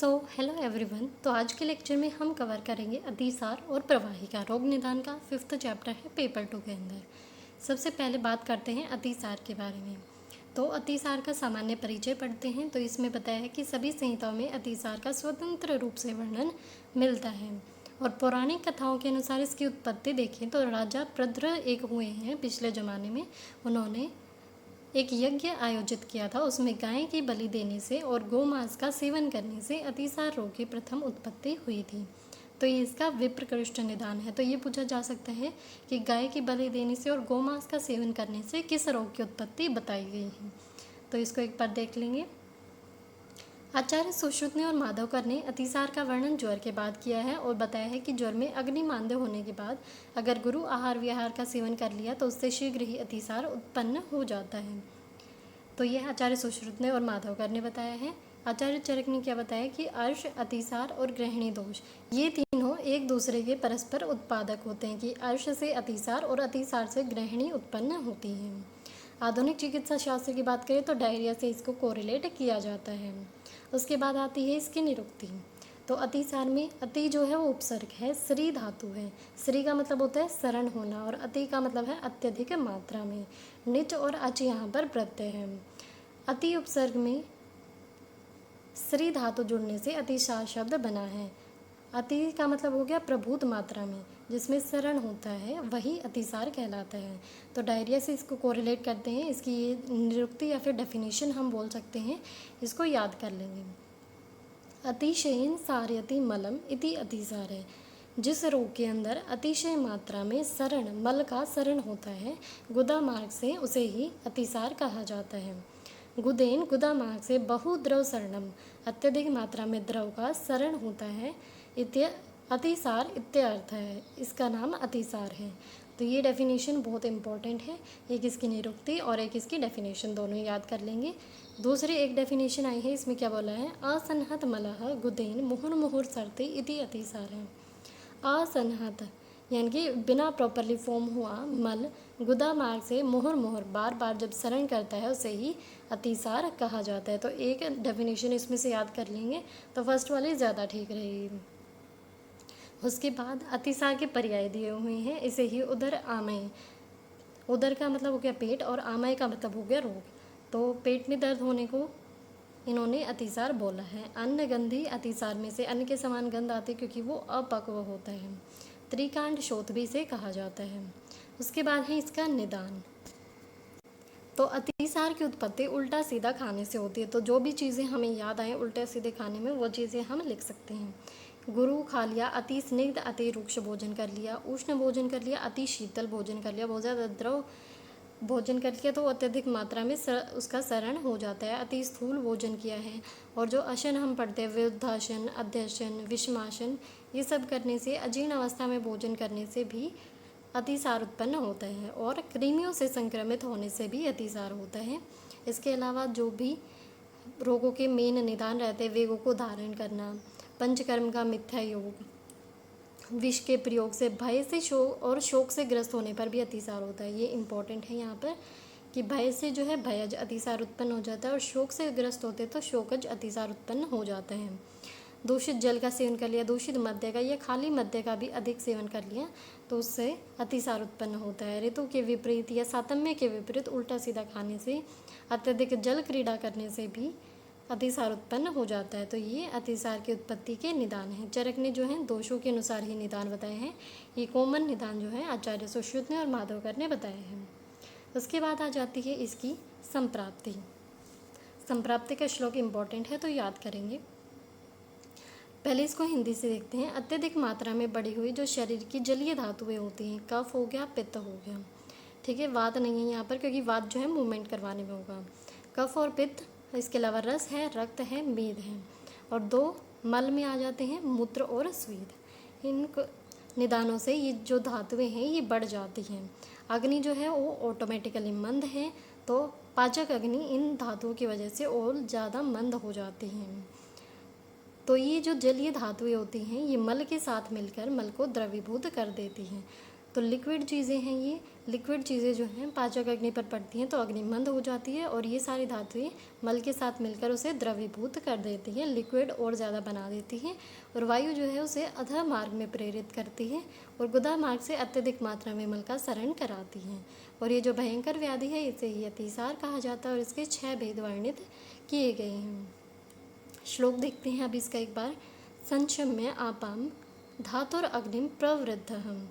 Hello everyone. तो आज के लेक्चर में हम कवर करेंगे अतिसार और प्रवाहिका रोग निदान का 5th चैप्टर है पेपर 2 के अंदर। सबसे पहले बात करते हैं अतिसार के बारे में। तो अतिसार का सामान्य परिचय पढ़ते हैं। तो इसमें बताया है कि सभी संहिताओं में अतिसार का स्वतंत्र रूप से वर्णन मिलता है और पौराणिक कथाओं के अनुसार इसकी उत्पत्ति देखें तो राजा प्रद्र एक हुए हैं पिछले ज़माने में। उन्होंने एक यज्ञ आयोजित किया था, उसमें गाय की बलि देने से और गोमांस का सेवन करने से अतिसार रोग की प्रथम उत्पत्ति हुई थी। तो ये इसका विप्रकृष्ट निदान है। तो ये पूछा जा सकता है कि गाय की बलि देने से और गोमांस का सेवन करने से किस रोग की उत्पत्ति बताई गई है। तो इसको एक बार देख लेंगे। आचार्य सुश्रुत ने और माधवकर ने अतिसार का वर्णन ज्वर के बाद किया है और बताया है कि ज्वर में अग्निमांद्य होने के बाद अगर गुरु आहार विहार का सेवन कर लिया तो उससे शीघ्र ही अतिसार उत्पन्न हो जाता है। तो यह आचार्य सुश्रुत ने और माधवकर ने बताया है। आचार्य चरक ने क्या बताया कि अर्श, अतिसार और ग्रहणी दोष ये तीनों एक दूसरे के परस्पर उत्पादक होते हैं कि अर्श से अतिसार और अतिसार से ग्रहणी उत्पन्न होती है। आधुनिक चिकित्सा शास्त्र की बात करें तो डायरिया से इसको कोरिलेट किया जाता है। उसके बाद आती है इसकी निरुक्ति। तो अतिसार में अति जो है वो उपसर्ग है, श्री धातु है। श्री का मतलब होता है शरण होना और अति का मतलब है अत्यधिक मात्रा में। निच और अच यहाँ पर प्रत्यय है। अति उपसर्ग में श्री धातु जुड़ने से अतिसार शब्द बना है। अति का मतलब हो गया प्रभुत मात्रा में, जिसमें शरण होता है वही अतिसार कहलाता है। तो डायरिया से इसको कोरिलेट करते हैं। इसकी ये निरुक्ति या फिर डेफिनेशन हम बोल सकते हैं, इसको याद कर लेंगे। अतिशयन सार्यति मलम इति अतिसार है। जिस रोग के अंदर अतिशय मात्रा में शरण, मल का शरण होता है गुदा मार्ग से, उसे ही अतिसार कहा जाता है। गुदेन गुदा मार्ग से बहुद्रव शरणम, अत्यधिक मात्रा में द्रव का शरण होता है, अतिसार इत्यर्थ है। इसका नाम अतिसार है। तो ये डेफिनेशन बहुत इंपॉर्टेंट है। एक इसकी निरुक्ति और एक इसकी डेफिनेशन, दोनों याद कर लेंगे। दूसरी एक डेफिनेशन आई है, इसमें क्या बोला है, असन्हत मलह गुदेन मुहुर मुहुर सरते इति अतिसार है। असन्हत यानी कि बिना प्रॉपरली फॉर्म हुआ मल गुदा मार्ग से मुहुर मुहुर बार बार जब शरण करता है उसे ही अतिसार कहा जाता है। तो एक डेफिनेशन इसमें से याद कर लेंगे तो फर्स्ट वाली ज़्यादा ठीक रहेगी। उसके बाद अतिसार के पर्याय दिए हुए हैं। इसे ही उदर आमय, उदर का मतलब हो गया पेट और आमय का मतलब हो गया रोग। तो पेट में दर्द होने को इन्होंने अतिसार बोला है। अन्न गंधी, अतिसार में से अन्न के समान गंध आते क्योंकि वो अपक्व होता है। त्रिकांड शोथ भी इसे कहा जाता है। उसके बाद है इसका निदान। तो अतिसार की उत्पत्ति उल्टा सीधा खाने से होती है। तो जो भी चीज़ें हमें याद आए उल्टे सीधे खाने में, वो चीज़ें हम लिख सकते हैं। गुरु खा लिया, अति स्निग्ध अति रुक्ष भोजन कर लिया, उष्ण भोजन कर लिया, अति शीतल भोजन कर लिया, बहुत ज़्यादा द्रव भोजन कर लिया तो अत्यधिक मात्रा में उसका शरण हो जाता है। अति स्थूल भोजन किया है। और जो आसन हम पढ़ते हैं, विरुद्धासन, अध्यासन, विषमासन, ये सब करने से, अजीर्ण अवस्था में भोजन करने से भी अतिसार उत्पन्न होता है। और कृमियों से संक्रमित होने से भी अतिसार होता है। इसके अलावा जो भी रोगों के मेन निदान रहते हैं, वेगों को धारण करना, पंचकर्म का मिथ्या योग, विष के प्रयोग से, भय से शोक से ग्रस्त होने पर भी अतिसार होता है। ये इम्पॉर्टेंट है यहाँ पर कि भय से जो है भयज अतिसार उत्पन्न हो जाता है और शोक से ग्रस्त होते तो शोकज अतिसार उत्पन्न हो जाता है। दूषित जल का सेवन कर लिया, दूषित मद्य का या खाली मद्य का भी अधिक सेवन कर लिया तो उससे अतिसार उत्पन्न होता है। ऋतु के विपरीत या सातम्य के विपरीत उल्टा सीधा खाने से, अत्यधिक जल क्रीड़ा करने से भी अतिसार उत्पन्न हो जाता है। तो ये अतिसार की उत्पत्ति के निदान हैं। चरक ने जो है दोषों के अनुसार ही निदान बताए हैं। ये कॉमन निदान जो है आचार्य सुश्रुत ने और माधवकर ने बताए हैं। उसके बाद आ जाती है इसकी संप्राप्ति। संप्राप्ति का श्लोक इम्पॉर्टेंट है तो याद करेंगे। पहले इसको हिंदी से देखते हैं। अत्यधिक मात्रा में बढ़ी हुई जो शरीर की जलीय धातुएं होती हैं, कफ हो गया, पित्त हो गया, ठीक है, वात नहीं है यहाँ पर क्योंकि वात जो है मूवमेंट करवाने में होगा। कफ और पित्त, इसके अलावा रस है, रक्त है, मेद है, और दो मल में आ जाते हैं मूत्र और स्वेद। इन निदानों से ये जो धातुएं हैं ये बढ़ जाती हैं। अग्नि जो है वो ऑटोमेटिकली मंद है, तो पाचक अग्नि इन धातुओं की वजह से और ज़्यादा मंद हो जाती हैं। तो ये जो जलीय धातुएं होती हैं ये मल के साथ मिलकर मल को द्रवीभूत कर देती हैं। तो लिक्विड चीज़ें हैं ये। लिक्विड चीज़ें जो हैं पाचक अग्नि पर पड़ती हैं तो अग्नि मंद हो जाती है और ये सारी धातुएं मल के साथ मिलकर उसे द्रवीभूत कर देती हैं, लिक्विड और ज़्यादा बना देती हैं। और वायु जो है उसे अधः मार्ग में प्रेरित करती है और गुदा मार्ग से अत्यधिक मात्रा में मल का सरण कराती हैं। और ये जो भयंकर व्याधि है इसे ही अतिसार कहा जाता है और इसके 6 भेद वर्णित किए गए हैं। श्लोक देखते हैं अब इसका एक बार। संक्षम्य आपाम धातुर अग्निम प्रवृद्धहम।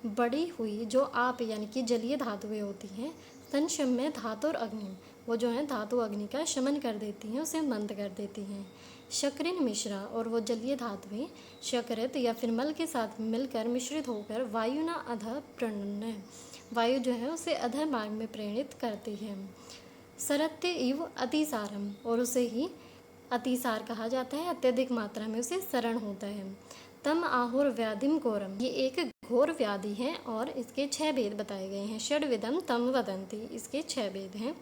बड़ी हुई जो आप यानी कि जलीय धातुएं होती हैं, संक्षम्य धातुर अग्निम, वो जो है धातु अग्नि का शमन कर देती हैं, उसे मंद कर देती हैं। शक्रिन मिश्रा, और वो जलीय धातुएं शक्रित या फिर मल के साथ मिलकर मिश्रित होकर वायुना अधः प्रणन, वायु जो है उसे अधः मार्ग में प्रेरित करती है। सरत्य इव अतिसारम, और उसे ही अतिसार कहा जाता है, अत्यधिक मात्रा में उसे सरण होता है। तम आहुर व्याधिम घोरम, ये एक घोर व्याधि है और इसके 6 भेद बताए गए हैं। षड्विधम तम वदंती, इसके 6 भेद हैं।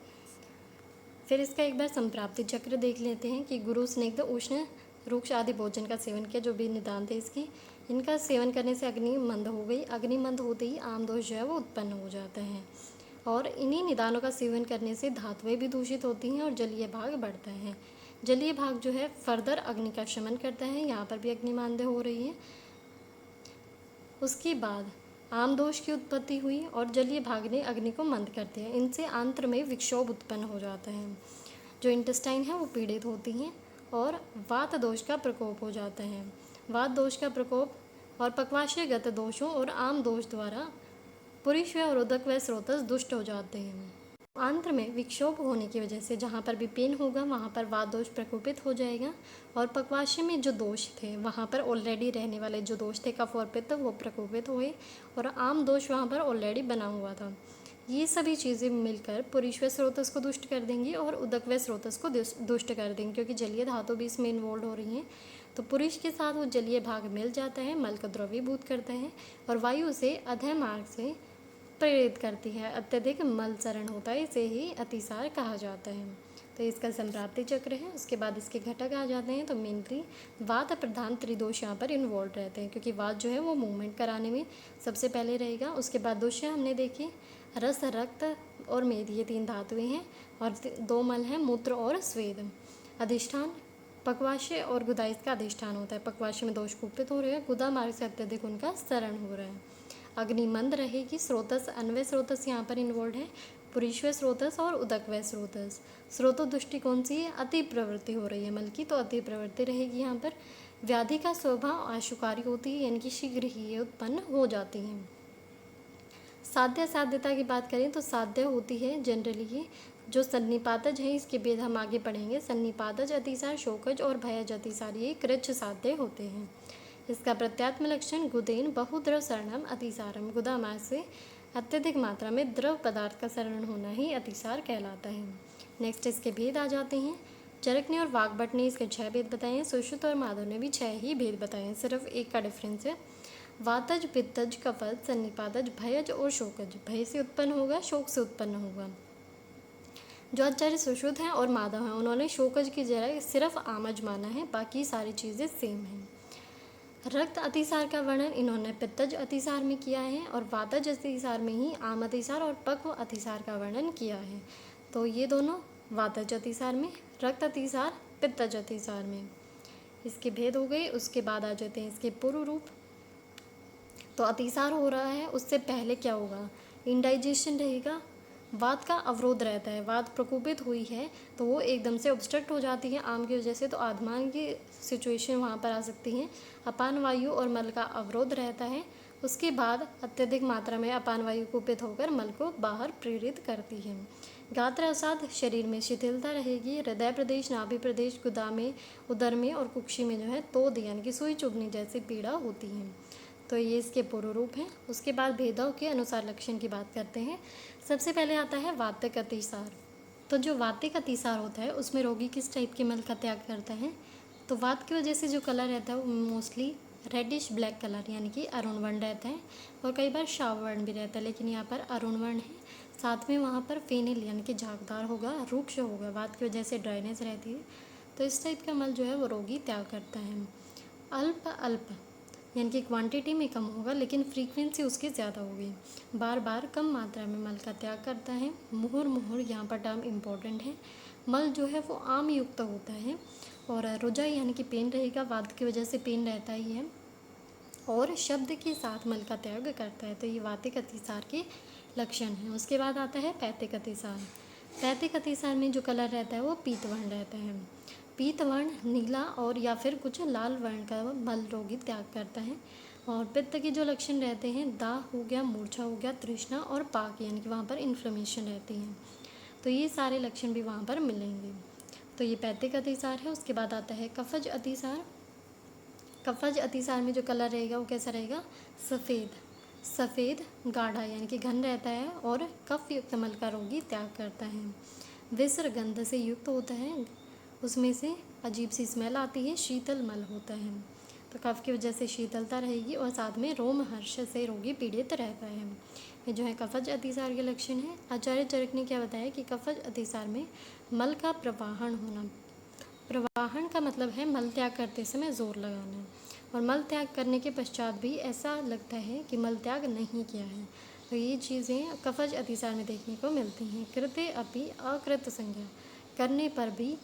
फिर इसका एक बार संप्राप्ति चक्र देख लेते हैं कि गुरु स्निग्ध उष्ण रुक्ष आदि भोजन का सेवन किया, जो भी निदान थे इसके, इनका सेवन करने से अग्नि मंद हो गई। अग्नि मंद होते ही आम दोष जो है वो उत्पन्न हो जाता है और इन्हीं निदानों का सेवन करने से धातुएं भी दूषित होती हैं और जलीय भाग बढ़ता है। जलीय भाग जो है फर्दर अग्नि का शमन करता है, यहाँ पर भी अग्नि मांद्य हो रही है। उसके बाद आम दोष की उत्पत्ति हुई और जलीय भाग ने अग्नि को मंद कर दिया। इनसे आंत्र में विक्षोभ उत्पन्न हो जाता है, जो इंटेस्टाइन है वो पीड़ित होती हैं और वात दोष का प्रकोप हो जाता है। वात दोष का प्रकोप और पक्वाशयगत दोषों और आम दोष द्वारा पुरुष और उदक व स्रोतस दुष्ट हो जाते हैं। आंत्र में विक्षोभ होने की वजह से जहाँ पर भी पेन होगा वहाँ पर वात दोष प्रकोपित हो जाएगा और पक्वाशय में जो दोष थे वहाँ पर ऑलरेडी रहने वाले जो दोष थे कफ और पित्त वो प्रकोपित हुए और आम दोष वहाँ पर ऑलरेडी बना हुआ था। ये सभी चीज़ें मिलकर पुरुष व स्रोतस को दुष्ट कर देंगी और उदक व स्रोतस को दुष्ट कर देंगी, क्योंकि जलीय धातु भी इसमें इन्वॉल्व हो रही हैं। तो पुरुष के साथ वो जलीय भाग मिल जाता है, मल का द्रवीभूत करता है और वायु से अधः मार्ग से प्रेरित करती है, अत्यधिक मल सरण होता है, इसे ही अतिसार कहा जाता है। तो इसका संप्राप्ति चक्र है। उसके बाद इसके घटक आ जाते हैं। तो मेनली वात प्रधान त्रिदोष यहाँ पर इन्वॉल्व रहते हैं, क्योंकि वात जो है वो मूवमेंट कराने में सबसे पहले रहेगा। उसके बाद दोष हमने देखे रस, रक्त और मेद, ये 3 धातुएं हैं और 2 मल हैं, मूत्र और स्वेद। अधिष्ठान पक्वाशय और गुदा इसका अधिष्ठान होता है। पक्वाशय में दोष कुपित हो रहे हैं, गुदा मार्ग से अत्यधिक उनका सरण हो रहा है। अग्नि मंद रहेगी। स्रोतस अन्वय स्रोतस यहाँ पर इन्वॉल्व है, पुरीश्व स्रोतस और उदक व स्रोतस। स्रोतो दृष्टि कौन सी है? अति प्रवृत्ति हो रही है मल की, तो अति प्रवृत्ति रहेगी यहाँ पर। व्याधि का स्वभाव आशुकारी होती है, यानी कि शीघ्र ही ये उत्पन्न हो जाती हैं। साध्य साध्यता की बात करें तो साध्य होती है जनरली ये जो सन्निपातज है, इसके भेद हम आगे पढ़ेंगे। सन्निपातज अतिसार, शोकज और भयज अतिसार ये कृच्छ साध्य होते हैं। इसका प्रत्यात्म लक्षण गुदेन बहुद्रव सरणम अतिसारम, गुदा मार्ग से अत्यधिक मात्रा में द्रव पदार्थ का सरण होना ही अतिसार कहलाता है। नेक्स्ट इसके भेद आ जाते हैं। चरक ने और वाग्भट ने इसके 6 भेद बताए हैं। सुश्रुत और माधव ने भी 6 ही भेद बताए हैं, सिर्फ एक का डिफरेंस है। वातज, पित्तज, कफज, सन्निपातज, भयज और शोकज। भय से उत्पन्न होगा, शोक से उत्पन्न होगा। जो आचार्य सुश्रुत हैं और माधव हैं उन्होंने शोकज की जगह सिर्फ आमज माना है, बाकी सारी चीज़ें सेम हैं। रक्त अतिसार का वर्णन इन्होंने पित्तज अतिसार में किया है और वातज अतिसार में ही आम अतिसार और पक्व अतिसार का वर्णन किया है। तो ये दोनों वातज अतिसार में, रक्त अतिसार पित्तज अतिसार में इसके भेद हो गए। उसके बाद आ जाते हैं इसके पूर्व रूप। तो अतिसार हो रहा है, उससे पहले क्या होगा? इंडाइजेशन रहेगा, वात का अवरोध रहता है। वात प्रकोपित हुई है तो वो एकदम से ऑब्स्ट्रक्ट हो जाती है आम की वजह से, तो आधमान की सिचुएशन वहाँ पर आ सकती है। अपान वायु और मल का अवरोध रहता है। उसके बाद अत्यधिक मात्रा में अपान वायु कुपित होकर मल को बाहर प्रेरित करती है। गात्र अवसाद, शरीर में शिथिलता रहेगी। हृदय प्रदेश, नाभि प्रदेश, गुदा में, उदर में और कुक्षी में जो है तोद यानी कि सुई चुभने जैसी पीड़ा होती है। तो ये इसके पूर्व रूप हैं। उसके बाद भेदों के अनुसार लक्षण की बात करते हैं। सबसे पहले आता है वातिक अतिसार। तो जो वातिक अतिसार होता है उसमें रोगी किस टाइप के मल का त्याग करता है? तो वात की वजह से जो कलर रहता है वो मोस्टली रेडिश ब्लैक कलर यानी कि अरुण वर्ण रहता है और कई बार शाव वर्ण भी रहता है, लेकिन यहाँ पर अरुण वर्ण है। साथ में वहाँ पर फेनिल यानी कि झागदार होगा, रुक्ष होगा, वात की वजह से ड्राइनेस रहती है। तो इस टाइप का मल जो है वो रोगी त्याग करता है। अल्प अल्प यानी कि क्वांटिटी में कम होगा लेकिन फ्रीक्वेंसी उसकी ज़्यादा होगी। बार बार कम मात्रा में मल का त्याग करता है। मुहुर्मुहुर यहाँ पर टर्म इम्पोर्टेंट है। मल जो है वो आम युक्त होता है और रुजाई यानी कि पेन रहेगा, वात की वजह से पेन रहता ही है और शब्द के साथ मल का त्याग करता है। तो ये वातिक अतिसार के लक्षण हैं। उसके बाद आता है पैतिक अतिसार। पैतिक अतिसार में जो कलर रहता है वो पीतवर्ण रहता है। पीतवर्ण नीला और या फिर कुछ लाल वर्ण का मल रोगी त्याग करता है। और पित्त के जो लक्षण रहते हैं, दाह हो गया, मूर्छा हो गया, तृष्णा और पाक यानी कि वहाँ पर इन्फ्लेमेशन रहती है। तो ये सारे लक्षण भी वहाँ पर मिलेंगे। तो ये पैतिक अतिसार है। उसके बाद आता है कफज अतिसार। कफज अतिसार में जो कलर रहेगा वो कैसा रहेगा? सफ़ेद। सफ़ेद गाढ़ा यानी कि घन रहता है और कफ युक्त मल का रोगी त्याग करता है। विसर गंध से युक्त होता है, उसमें से अजीब सी स्मेल आती है, शीतल मल होता है। तो कफ की वजह से शीतलता रहेगी और साथ में रोमहर्ष से रोगी पीड़ित रहता है। ये जो है कफज अतिसार के लक्षण हैं। आचार्य चरक ने क्या बताया कि कफज अतिसार में मल का प्रवाहन होना। प्रवाहन का मतलब है मल त्याग करते समय जोर लगाना और मल त्याग करने के पश्चात भी ऐसा लगता है कि मल त्याग नहीं किया है। तो ये चीज़ें कफज अतिसार में देखने को मिलती हैं। कृत्य अपि अकृत संज्ञा, करने पर भी,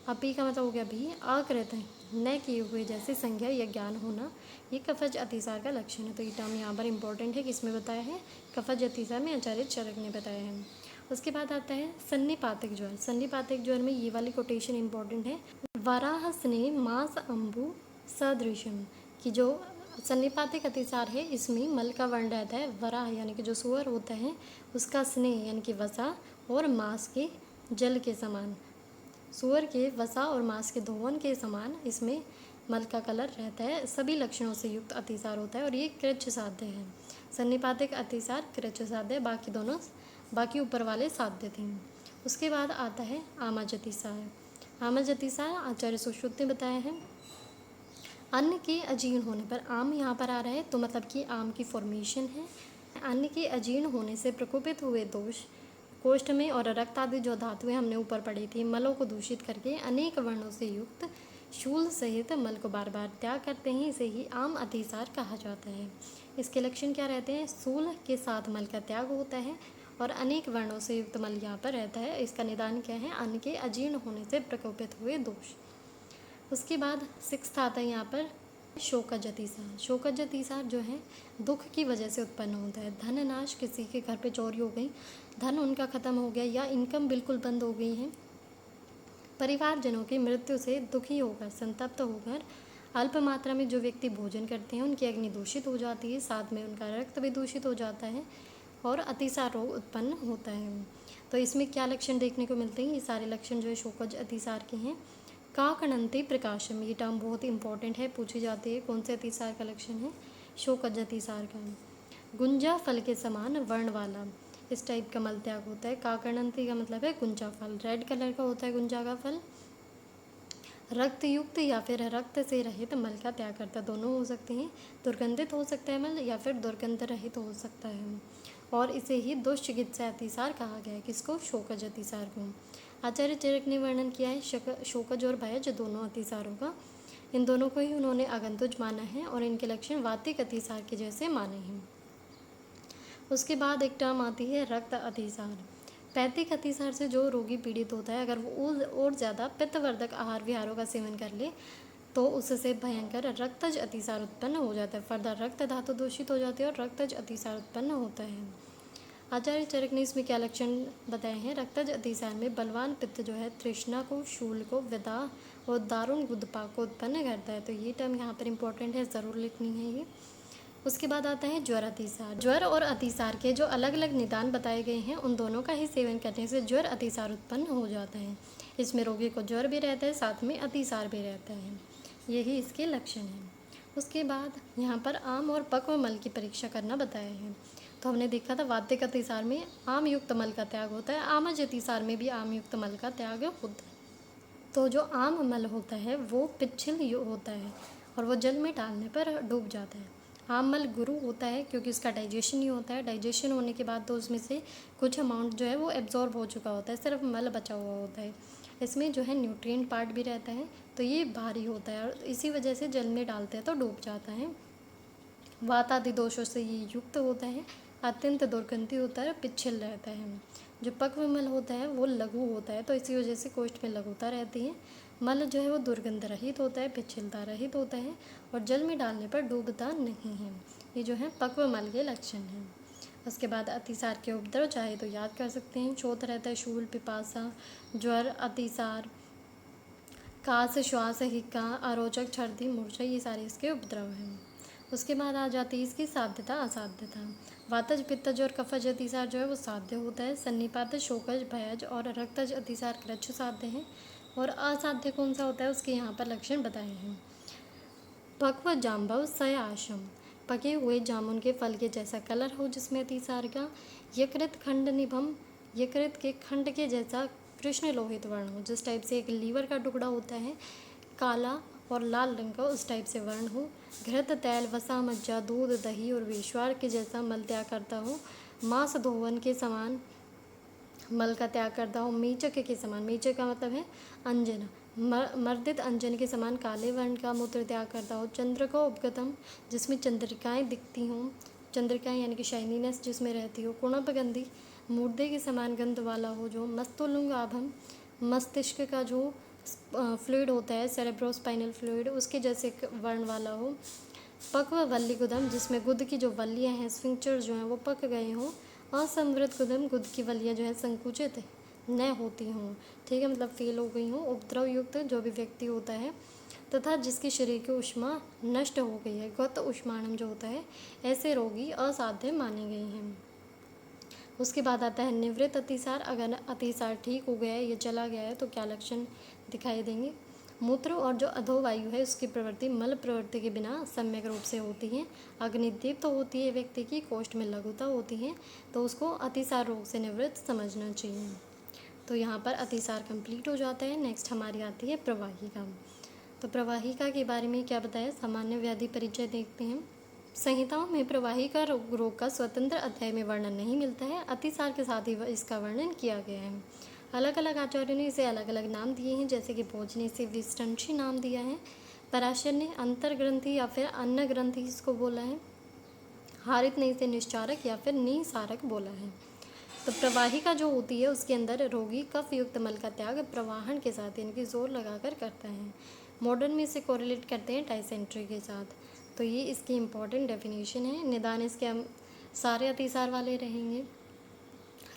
अपि का मतलब हो गया भी, अकृत न किए हुए जैसे संज्ञा या ज्ञान होना, ये कफज अतिसार का लक्षण है। तो ये टर्म यहाँ पर इम्पोर्टेंट है, किसमें बताया है? कफज अतिसार में आचार्य चरक ने बताया है। उसके बाद आता है सन्निपातिक ज्वर। सन्निपातिक ज्वर में ये वाली कोटेशन इम्पोर्टेंट है, वराह स्नेह मांस अम्बु सदृशम, कि जो सन्निपातिक अतिसार है इसमें मल का वर्ण रहता है वराह यानी कि जो सुअर होता है उसका स्नेह यानी कि वसा और मांस के जल के समान, सूअर के वसा और मांस के धोवन के समान इसमें मल का कलर रहता है। सभी लक्षणों से युक्त अतिसार होता है और ये कृच्छ साध्य है। सन्निपातिक अतिसार कृच्छ साध्य, बाकी ऊपर वाले साध्य थे। उसके बाद आता है आमाज अतिसार। आमाज अतिसार आचार्य सुश्रुत ने बताया है, अन्न के अजीर्ण होने पर, आम यहाँ पर आ रहा है तो मतलब कि आम की फॉर्मेशन है। अन्न के अजीर्ण होने से प्रकोपित हुए दोष कोष्ठ में और रक्त आदि जो धातुएं हमने ऊपर पढ़ी थी, मलों को दूषित करके अनेक वर्णों से युक्त शूल सहित मल को बार बार त्याग करते हैं, इसे ही आम अतिसार कहा जाता है। इसके लक्षण क्या रहते हैं? शूल के साथ मल का त्याग होता है और अनेक वर्णों से युक्त मल यहाँ पर रहता है। इसका निदान क्या है? अन्न के अजीर्ण होने से प्रकोपित हुए दोष। उसके बाद 6 आता है यहाँ पर शोकज अतिसार। शोकज अतिसार जो है दुख की वजह से उत्पन्न होता है। धन नाश, किसी के घर पे चोरी हो गई, धन उनका खत्म हो गया या इनकम बिल्कुल बंद हो गई है, परिवारजनों की मृत्यु से दुखी होकर, संतप्त होकर अल्प मात्रा में जो व्यक्ति भोजन करते हैं उनकी अग्नि दूषित हो जाती है, साथ में उनका रक्त भी दूषित हो जाता है और अतिसार रोग उत्पन्न होता है। तो इसमें क्या लक्षण देखने को मिलते हैं? ये सारे लक्षण जो है शोकज अतिसार के हैं। काकणंती प्रकाशम, ये टर्म बहुत इंपॉर्टेंट है, पूछी जाती है। कौन से अतिसार का लक्षण है? शोकज अतिसार का। गुंजा फल के समान वर्ण वाला, इस टाइप का मल त्याग होता है। काकणंती का मतलब है गुंजा फल, रेड कलर का होता है गुंजा का फल। रक्त युक्त या फिर रक्त से रहित मल का त्याग करता, दोनों हो सकते हैं। दुर्गंधित हो सकता है मल या फिर दुर्गंध रहित हो सकता है और इसे ही दुष्चिकित्सा अतिसार कहा गया है। किसको? शोकज अतिसार को। आचार्य चरक ने वर्णन किया है शोकज और भयज दोनों अतिसारों का। इन दोनों को ही उन्होंने आगंतुज माना है और इनके लक्षण वातिक अतिसार के जैसे माने हैं। उसके बाद एक टर्म आती है रक्त अतिसार। पैतिक अतिसार से जो रोगी पीड़ित होता है, अगर वो और ज़्यादा पित्तवर्धक आहार विहारों का सेवन कर ले तो उससे भयंकर रक्तज अतिसार उत्पन्न हो जाता है। फर्दर रक्त धातु दूषित हो जाती है और रक्तज अतिसार उत्पन्न होता है। आचार्य चरक ने इसमें क्या लक्षण बताए हैं? रक्तज अतिसार में बलवान पित्त जो है तृष्णा को, शूल को, विदाह और दारुण गुदपाक को उत्पन्न करता है। तो ये टर्म यहाँ पर इंपॉर्टेंट है, ज़रूर लिखनी है ये। उसके बाद आता है ज्वर अतिसार। ज्वर और अतिसार के जो अलग अलग निदान बताए गए हैं उन दोनों का ही सेवन करने से ज्वर अतिसार उत्पन्न हो जाता है। इसमें रोगी को ज्वर भी रहता है, साथ में अतिसार भी रहता है। यही इसके लक्षण हैं। उसके बाद यहाँ पर आम और पक्व मल की परीक्षा करना बताया है। तो हमने देखा था वातिक अतिसार में आम युक्त मल का त्याग होता है, आमज अतिसार में भी आम युक्त मल का त्याग होता है। तो जो आम मल होता है वो पिच्छल होता है और वो जल में डालने पर डूब जाता है। आम मल गुरु होता है क्योंकि उसका डाइजेशन नहीं होता है। डाइजेशन होने के बाद तो उसमें से कुछ अमाउंट जो है वो एब्जॉर्ब हो चुका होता है, सिर्फ मल बचा हुआ होता है। इसमें जो है न्यूट्रिएंट पार्ट भी रहता है, तो ये भारी होता है और इसी वजह से जल में डालते हैं तो डूब जाता है। वात आदि दोषों से ये युक्त होता है, अत्यंत दुर्गंधी होता है, पिच्छल रहता है। जो पक्व मल होता है वो लघु होता है, तो इसी वजह से कोष्ठ में लघुता रहती है। मल जो है वो दुर्गंध रहित होता है, पिच्छलता रहित होता है और जल में डालने पर डूबता नहीं है। ये जो है पक्व मल के लक्षण हैं। उसके बाद अतिसार के उपद्रव चाहे तो याद कर सकते हैं। शोथ रहता है, शूल, पिपासा, ज्वर, अतिसार, कास, श्वास, हिक्का, अरोचक, छर्दी, मूर्छा, ये सारे इसके उपद्रव हैं। उसके बाद आ जाती है इसकी साध्यता असाध्यता। वातज, पित्तज और कफज अतिसार जो है वो साध्य होता है। सन्निपातज, शोकज, भयज और रक्तज अतिसार क्रच्छ साध्य हैं। और असाध्य कौन सा होता है उसके यहाँ पर लक्षण बताए हैं। पक्व जाम्बव सयाशम, पके हुए जामुन के फल के जैसा कलर हो जिसमें अतिसार का। यकृत खंड निभम, यकृत के खंड के जैसा कृष्ण लोहित वर्ण हो, जिस टाइप से एक लीवर का टुकड़ा होता है काला और लाल रंग का, उस टाइप से वर्ण हो। घृत, तैल, वसा, मज्जा, दूध, दही और विश्वार के जैसा मल त्याग करता हो। मांस धोवन के समान मल का त्याग करता हो। मेचक के समान, मेचक का मतलब है अंजन, मर्दित अंजन के समान काले वर्ण का मूत्र त्याग करता हो। चंद्र को उपगतम, जिसमें चंद्रिकाएं दिखती हों, चंद्रिकाएं यानी कि शाइनीनेस जिसमें रहती हो। कुणपगंधी, मुर्दे के समान गंध वाला हो जो। मस्तुलुंग आभम, मस्तिष्क का जो फ्लूइड होता है सेरेब्रोस्पाइनल फ्लूइड, उसके जैसे वर्ण वाला हो। पक्व वल्ली गुदम, जिसमें गुद की जो वल्लियाँ हैं, स्फिंक्चर जो हैं वो पक गए हों। असंवृत गुदम, गुद की वल्लियाँ जो है संकुचित न होती हों, ठीक है, मतलब फेल हो गई हों। उपद्रव युक्त जो भी व्यक्ति होता है तथा जिसके शरीर की ऊष्मा नष्ट हो गई है, गत ऊष्माणम जो होता है, ऐसे रोगी असाध्य माने गए हैं। उसके बाद आता है निवृत्त अतिसार। अगर अतिसार ठीक हो गया है, ये चला गया है, तो क्या लक्षण दिखाई देंगे। मूत्र और जो अधोवायु है उसकी प्रवृत्ति मल प्रवृत्ति के बिना सम्यक रूप से होती है। अग्निदीप्त तो होती है व्यक्ति की, कोष्ठ में लघुता होती है, तो उसको अतिसार रोग से निवृत्त समझना चाहिए। तो यहाँ पर अतिसार कंप्लीट हो जाता है। नेक्स्ट हमारी आती है प्रवाहिका। तो प्रवाहिका के बारे में क्या बताया, सामान्य व्याधि परिचय देखते हैं। संहिताओं में प्रवाहिका रोग का स्वतंत्र अध्याय में वर्णन नहीं मिलता है, अतिसार के साथ ही इसका वर्णन किया गया है। अलग अलग आचार्यों ने इसे अलग अलग नाम दिए हैं, जैसे कि भोज ने इसे विस्तंशी नाम दिया है, पराशर ने अंतर्ग्रंथि या फिर अन्न ग्रंथि इसको बोला है, हारित ने इसे निश्चारक या फिर निसारक बोला है। तो प्रवाहिका जो होती है उसके अंदर रोगी कफ युक्त मल का त्याग प्रवाहन के साथ यानी कि जोर लगाकर करता है। मॉडर्न में इसे कोरिलेट करते हैं डायसेंट्री के साथ। तो ये इसकी इम्पॉर्टेंट डेफिनेशन है। निदान इसके हम सारे अतिसार वाले रहेंगे।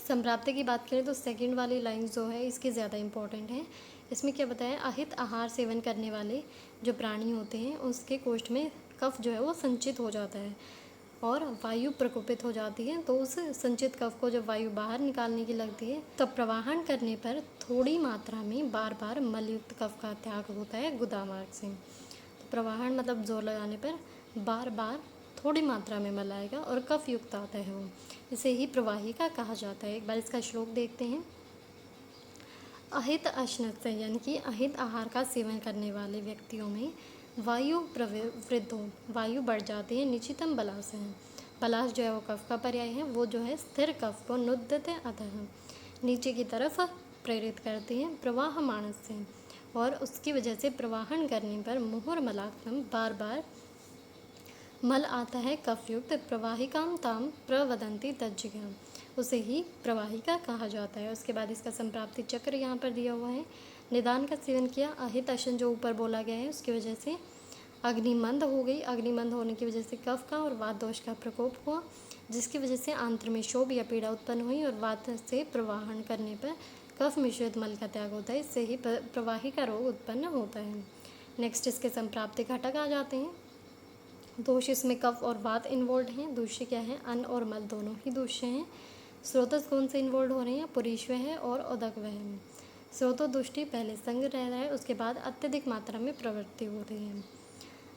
संप्राप्ति की बात करें तो सेकंड वाली लाइन जो है इसकी ज़्यादा इम्पॉर्टेंट है। इसमें क्या बताया, अहित आहार सेवन करने वाले जो प्राणी होते हैं उसके कोष्ठ में कफ जो है वो संचित हो जाता है और वायु प्रकोपित हो जाती है। तो उस संचित कफ को जब वायु बाहर निकालने की लगती है तब प्रवाहन करने पर थोड़ी मात्रा में बार बार मलयुक्त कफ का त्याग होता है गुदा मार्ग से। तो प्रवाहन मतलब जोर लगाने पर बार बार थोड़ी मात्रा में मल आएगा और कफ युक्त आता है वो, इसे ही प्रवाहिका कहा जाता है। एक बार इसका श्लोक देखते हैं। अहित अश्नत यानी कि अहित आहार का सेवन करने वाले व्यक्तियों में वायु प्रवृद्धो, वायु बढ़ जाती है। निचितम बलास है, बलास जो है वो कफ का पर्याय है, वो जो है स्थिर कफ को नुद्यते अतः नीचे की तरफ प्रेरित करती है। प्रवाह मानस से, और उसकी वजह से प्रवाहन करने पर मुहुर मलाक्रम बार बार मल आता है कफयुक्त। प्रवाहिकाम ताम प्रवदंती तज्जिका, उसे ही प्रवाहिका कहा जाता है। उसके बाद इसका संप्राप्ति चक्र यहाँ पर दिया हुआ है। निदान का सेवन किया, अहित अशन जो ऊपर बोला गया है उसकी वजह से अग्निमंद हो गई। अग्निमंद होने की वजह से कफ का और वात दोष का प्रकोप हुआ, जिसकी वजह से आंत्र में शोभ या पीड़ा उत्पन्न हुई और वात से प्रवाहन करने पर कफ मिश्रित मल का त्याग होता है। इससे ही प्रवाहिका रोग उत्पन्न होता है। नेक्स्ट इसके संप्राप्ति घटक आ जाते हैं। दोष इसमें कफ और वात इन्वॉल्व हैं। दूष्य क्या है, अन्न और मल दोनों ही दूष्य हैं। स्रोतस कौन से इन्वॉल्व हो रहे हैं, पुरीश्व है और उदकव है। स्रोतो दुष्टि पहले संग रह रहा है, उसके बाद अत्यधिक मात्रा में प्रवृत्ति हो रही है।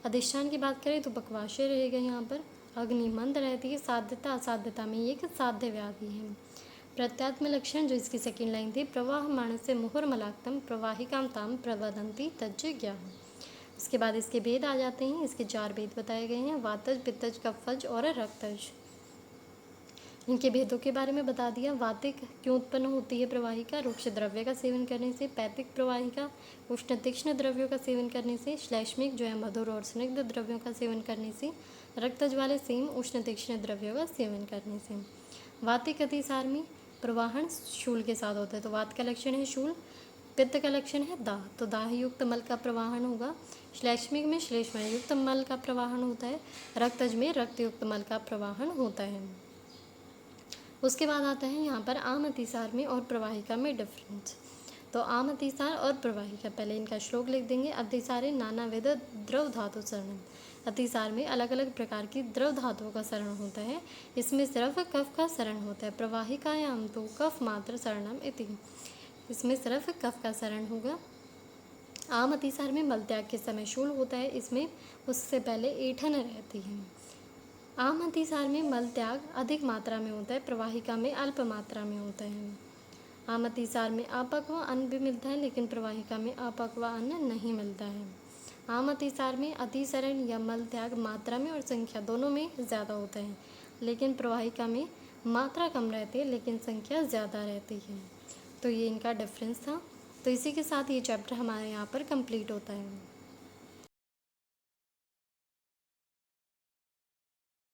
अधिष्ठान की बात करें तो बकवाशय रहेगा यहाँ पर। अग्निमंद रहती है। साध्यता असाध्यता में एक साध्य व्याधि है। प्रत्यात्म लक्षण जो इसकी सेकेंड लाइन थी, प्रवाह मानस से मुहुर मलाक्तम प्रवाहिकाम ताम प्रवदंती तज्ज ज्ञा। इसके बाद इसके भेद आ जाते हैं। इसके 4 भेद बताए गए हैं, वातज, पित्तज, कफज और रक्तज। इनके भेदों के बारे में बता दिया। वातिक क्यों उत्पन्न होती है प्रवाहिका? रुक्ष द्रव्य का सेवन करने से। पैतिक प्रवाहिका उष्ण तीक्ष्ण द्रव्यों का सेवन करने से। श्लैष्मिक जो है मधुर और स्निग्ध द्रव्यों का सेवन करने से। रक्तज वाले सेम उष्ण तीक्ष्ण द्रव्यों का सेवन करने से। वातिक अतिसार में प्रवाहन शूल के साथ होता है, तो वात का लक्षण है शूल, पित्त का लक्षण है दाह, तो दाह युक्त मल का प्रवाहन होगा। श्लैष्मिक में श्लेष्मा युक्त मल का प्रवाहन होता है। रक्तज में रक्त युक्त मल का प्रवाहन होता है। उसके बाद आता है यहाँ पर आम अतिसार में और प्रवाहिका में डिफरेंस। तो आम अतिसार और प्रवाहिका, पहले इनका श्लोक लिख देंगे। अतिसारे नानाविध द्रव धातु सरणम। अतिसार में अलग अलग प्रकार की द्रव धातुओं का सरण होता है, इसमें सिर्फ कफ का सरण होता है। प्रवाहिकायाम तो कफ मात्र सरणम इति, इसमें सिर्फ कफ का सरण होगा। आम अतिसार में मलत्याग के समय शूल होता है, इसमें उससे पहले ऐंठन रहती है। आम अतिसार में मल त्याग अधिक मात्रा में होता है, प्रवाहिका में अल्प मात्रा में होता है। आम अतिसार में अपक्व अन्न भी मिलता है, लेकिन प्रवाहिका में अपक्व अन्न नहीं मिलता है। आम अतिसार में अतिसरण या मल त्याग मात्रा में और संख्या दोनों में ज़्यादा होता है, लेकिन प्रवाहिका में मात्रा कम रहती है लेकिन संख्या ज़्यादा रहती है। तो ये इनका डिफरेंस था। तो इसी के साथ ये चैप्टर हमारे यहाँ पर कंप्लीट होता है।